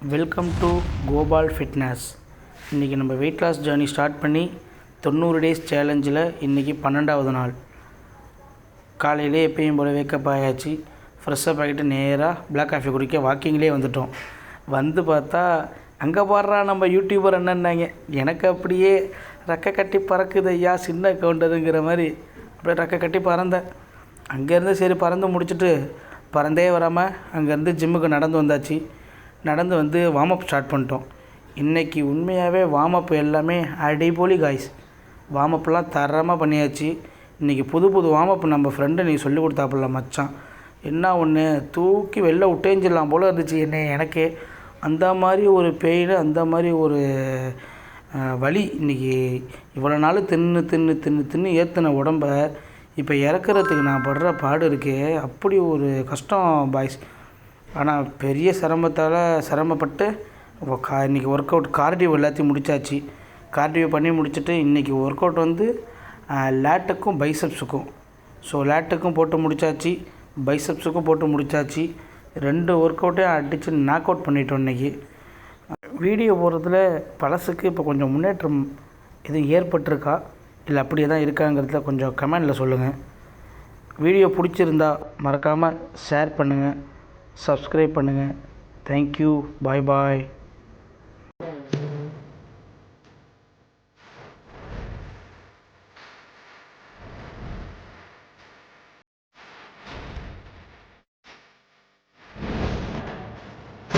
Welcome to Gopal fitness. இன்றைக்கி நம்ம weight loss journey start பண்ணி 90 டேஸ் சேலஞ்சில் இன்றைக்கி 12வது நாள். காலையிலே எப்பயும் போல் வேக்கப் ஆயாச்சு, ஃப்ரெஷ்ஷப் ஆகிட்டு நேராக பிளாக் காஃபி குடிக்க வாக்கிங்லேயே வந்துட்டோம். வந்து பார்த்தா அங்கே பாடுறா நம்ம யூடியூபர் என்னன்னாங்க. எனக்கு அப்படியே ரெக்கை கட்டி பறக்குது ஐயா, சின்ன கவுண்டருங்கிற மாதிரி அப்படியே ரெக்கை கட்டி பறந்தேன். அங்கேருந்து சரி பறந்து முடிச்சுட்டு பறந்தே வராமல் அங்கேருந்து ஜிம்முக்கு நடந்து வந்தாச்சு. நடந்து வந்து வார்ம் அப் ஸ்டார்ட் பண்ணிட்டோம். இன்றைக்கி உண்மையாகவே வார்ம் அப் எல்லாமே அடிபொலி காய்ஸ். வார்ம் அப்லாம் தரமாக பண்ணியாச்சு. இன்றைக்கி புது வார்ம் அப் நம்ம ஃப்ரெண்டு நீ சொல்லி கொடுத்தாப்புல மச்சான். என்ன ஒன்று தூக்கி வெளில விட்டேஞ்சிடலாம் போல் இருந்துச்சு எனக்கே. அந்த மாதிரி ஒரு பெயின், அந்த மாதிரி ஒரு வலி. இன்றைக்கி இவ்வளோ நாள் தின்னு ஏற்றின உடம்ப இப்போ இறக்குறதுக்கு நான் படுற பாடு இருக்கே, அப்படி ஒரு கஷ்டம் பாய்ஸ். ஆனால் பெரிய சிரமப்பட்டு இன்றைக்கி ஒர்க் அவுட் கார்டியோ எல்லாத்தையும் முடித்தாச்சு. கார்டியோ பண்ணி முடிச்சுட்டு இன்றைக்கி ஒர்க் அவுட் வந்து லேட்டுக்கும் பைசப்ஸுக்கும். ஸோ லேட்டுக்கும் போட்டு முடித்தாச்சு, பைசப்ஸுக்கும் போட்டு முடித்தாச்சு. 2 ஒர்க் அவுட்டையும் அடித்து நாக் அவுட் பண்ணிட்டோம். இன்றைக்கி வீடியோ போடுறதுல பழசுக்கு இப்போ கொஞ்சம் முன்னேற்றம் எதுவும் ஏற்பட்டிருக்கா இல்லை அப்படியே தான் இருக்காங்கிறதுல கொஞ்சம் கமெண்டில் சொல்லுங்கள். வீடியோ பிடிச்சிருந்தா மறக்காமல் ஷேர் பண்ணுங்கள், சப்ஸ்கிரைப் பண்ணுங்கள். தேங்க்யூ, பாய்.